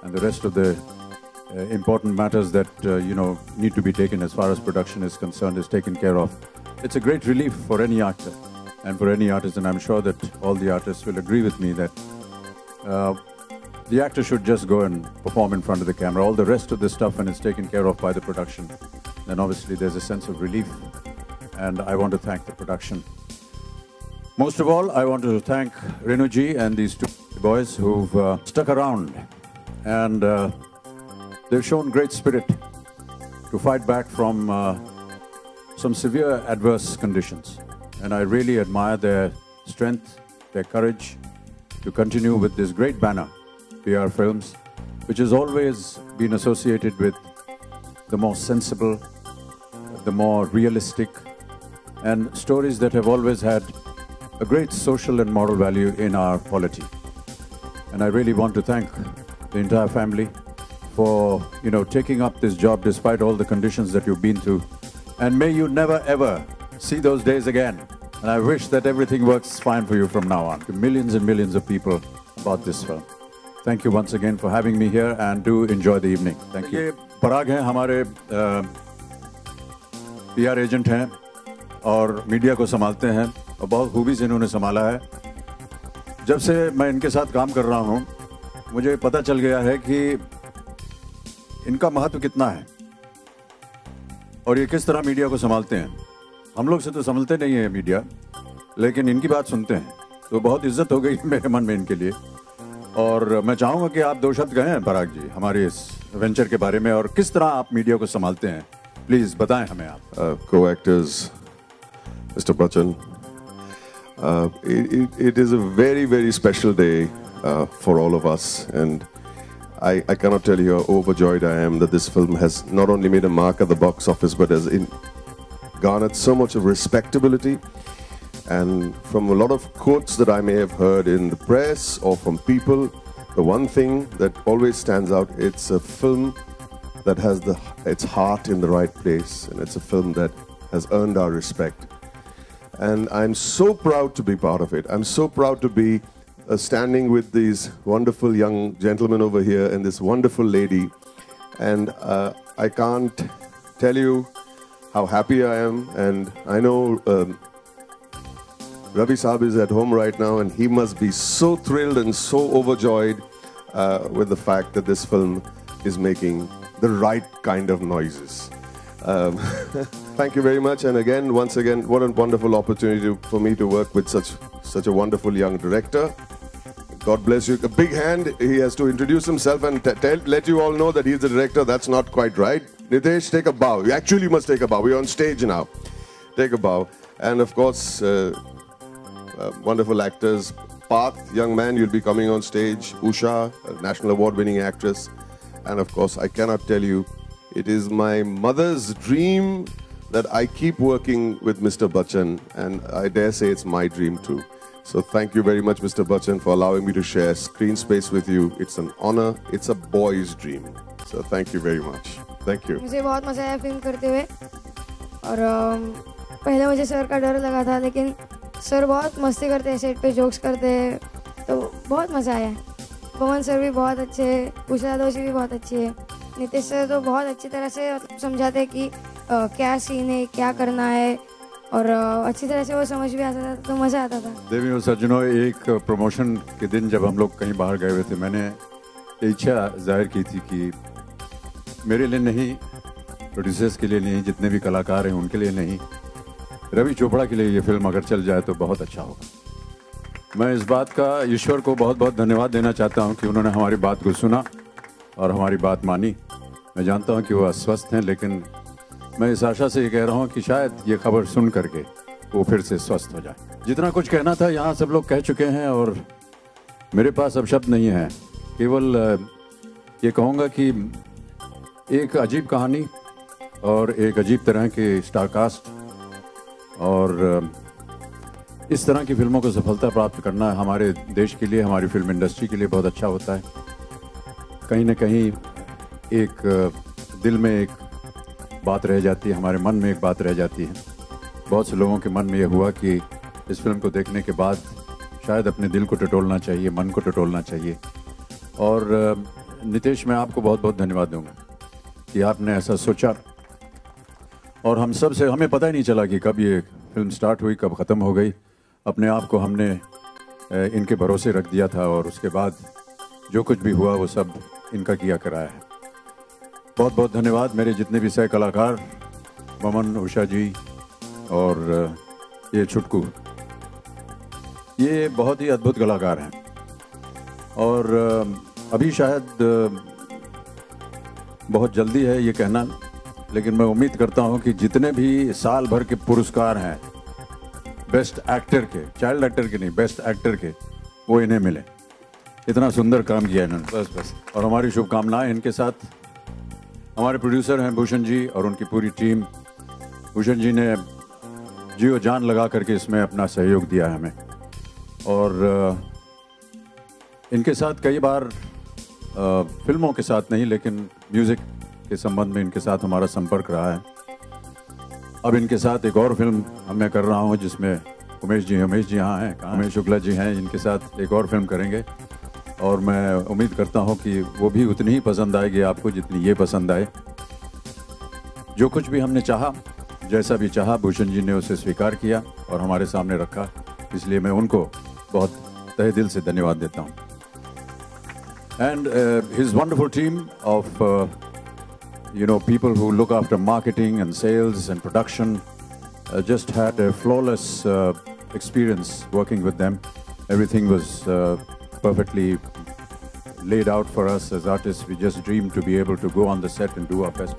and the rest of the important matters that need to be taken as far as production is concerned is taken care of. It's a great relief for any actor and for any artist, and I'm sure that all the artists will agree with me that the actor should just go and perform in front of the camera. All the rest of the stuff, when it's taken care of by the production, then obviously there's a sense of relief, and I want to thank the production. Most of all, I want to thank Renuji and these two boys who've stuck around, and they've shown great spirit to fight back from some severe adverse conditions. And I really admire their strength, their courage to continue with this great banner, PR Films, which has always been associated with the more sensible, the more realistic, and stories that have always had a great social and moral value in our polity. And I really want to thank the entire family for, taking up this job despite all the conditions that you've been through. And may you never ever see those days again. And I wish that everything works fine for you from now on. To millions and millions of people about this film. Thank you once again for having me here, and do enjoy the evening. Thank you. Parag हैं हमारे PR agent हैं और media को संभालते हैं और बहुत खूबी से इन्होंने संभाला है. जब से मैं इनके साथ काम कर रहा हूँ मुझे पता चल गया है कि इनका महत्व कितना है और ये किस तरह मीडिया को संभालते हैं. हम लोग से तो संभलते नहीं है मीडिया, लेकिन इनकी बात सुनते हैं तो बहुत इज्जत हो गई मेरे मन में इनके लिए. और मैं चाहूँगा कि आप दो शब्द कहें पराग जी हमारे इस वेंचर के बारे में और किस तरह आप मीडिया को संभालते हैं. प्लीज बताएं हमें आप. Co-actors, Mr. Bachchan, it is a very, very special day for all of us, and I cannot tell you how overjoyed I am that this film has not only made a mark at the box office, but has garnered so much of respectability. And from a lot of quotes that I may have heard in the press or from people, the one thing that always stands out, it's a film that has its heart in the right place, and it's a film that has earned our respect. And I'm so proud to be part of it. I'm so proud to be standing with these wonderful young gentlemen over here and this wonderful lady. And I can't tell you how happy I am. And I know Ravi Saab is at home right now, and he must be so thrilled and so overjoyed with the fact that this film is making the right kind of noises. Thank you very much, and again, once again, what a wonderful opportunity for me to work with such a wonderful young director. God bless you. A big hand. He has to introduce himself and let you all know that he's the director. That's not quite right. Nitesh, take a bow. You actually must take a bow. We're on stage now. Take a bow. And of course, wonderful actors. Parth, young man, you'll be coming on stage. Usha, a national award-winning actress. And of course, I cannot tell you, it is my mother's dream that I keep working with Mr. Bachchan, and I dare say it's my dream too. So thank you very much, Mr. Bachchan, for allowing me to share screen space with you. It's an honor. It's a boy's dream. So thank you very much. Thank you. मुझे बहुत मजा आया film करते हुए, और पहले मुझे sir का डर लगा था, लेकिन सर बहुत मस्ती करते हैं, सेट पे जोक्स करते हैं, तो बहुत मजा आया. पवन सर भी बहुत अच्छे, उषा दोषी भी बहुत अच्छी है, नितेश सर तो बहुत अच्छी तरह से समझाते हैं कि क्या सीन है, क्या करना है, और अच्छी तरह से वो समझ भी आता था, तो मज़ा आता था. देवी और सज्जनों, एक प्रमोशन के दिन जब हम लोग कहीं बाहर गए हुए थे, मैंने इच्छा जाहिर की थी कि मेरे लिए नहीं, प्रोड्यूसर्स के लिए नहीं, जितने भी कलाकार हैं उनके लिए नहीं, रवि चोपड़ा के लिए ये फिल्म अगर चल जाए तो बहुत अच्छा होगा. मैं इस बात का ईश्वर को बहुत बहुत धन्यवाद देना चाहता हूँ कि उन्होंने हमारी बात को सुना और हमारी बात मानी. मैं जानता हूँ कि वो अस्वस्थ हैं, लेकिन मैं इस आशा से ये कह रहा हूँ कि शायद ये खबर सुन करके वो फिर से स्वस्थ हो जाए. जितना कुछ कहना था यहाँ सब लोग कह चुके हैं, और मेरे पास अब शब्द नहीं है. केवल ये कहूँगा कि एक अजीब कहानी और एक अजीब तरह के स्टारकास्ट, और इस तरह की फिल्मों को सफलता प्राप्त करना हमारे देश के लिए, हमारी फिल्म इंडस्ट्री के लिए बहुत अच्छा होता है. कहीं ना कहीं एक दिल में एक बात रह जाती है, हमारे मन में एक बात रह जाती है. बहुत से लोगों के मन में ये हुआ कि इस फिल्म को देखने के बाद शायद अपने दिल को टटोलना चाहिए, मन को टटोलना चाहिए. और नितेश, मैं आपको बहुत बहुत धन्यवाद दूंगा कि आपने ऐसा सोचा, और हम सब से हमें पता ही नहीं चला कि कब ये फिल्म स्टार्ट हुई, कब ख़त्म हो गई। अपने आप को हमने इनके भरोसे रख दिया था, और उसके बाद जो कुछ भी हुआ वो सब इनका किया कराया है। बहुत बहुत धन्यवाद मेरे जितने भी सह कलाकार, ममन, उषा जी और ये छुटकू, ये बहुत ही अद्भुत कलाकार हैं। और अभी शायद बहुत जल्दी है ये कहना, लेकिन मैं उम्मीद करता हूं कि जितने भी साल भर के पुरस्कार हैं बेस्ट एक्टर के, चाइल्ड एक्टर के नहीं, बेस्ट एक्टर के, वो इन्हें मिले। इतना सुंदर काम किया इन्होंने, बस। और हमारी शुभकामनाएं इनके साथ। हमारे प्रोड्यूसर हैं भूषण जी और उनकी पूरी टीम। भूषण जी ने जीव जान लगा करके इसमें अपना सहयोग दिया है हमें, और इनके साथ कई बार फिल्मों के साथ नहीं, लेकिन म्यूज़िक के संबंध में इनके साथ हमारा संपर्क रहा है। अब इनके साथ एक और फिल्म मैं कर रहा हूँ जिसमें उमेश जी यहाँ हैं, उमेश शुक्ला जी हैं, इनके साथ एक और फिल्म करेंगे, और मैं उम्मीद करता हूँ कि वो भी उतनी ही पसंद आएगी आपको जितनी ये पसंद आए। जो कुछ भी हमने चाहा, जैसा भी चाहा, भूषण जी ने उसे स्वीकार किया और हमारे सामने रखा, इसलिए मैं उनको बहुत तहे दिल से धन्यवाद देता हूँ। And his wonderful team of people who look after marketing and sales and production just had a flawless experience working with them. Everything was perfectly laid out for us as artists. We just dreamed to be able to go on the set and do our best.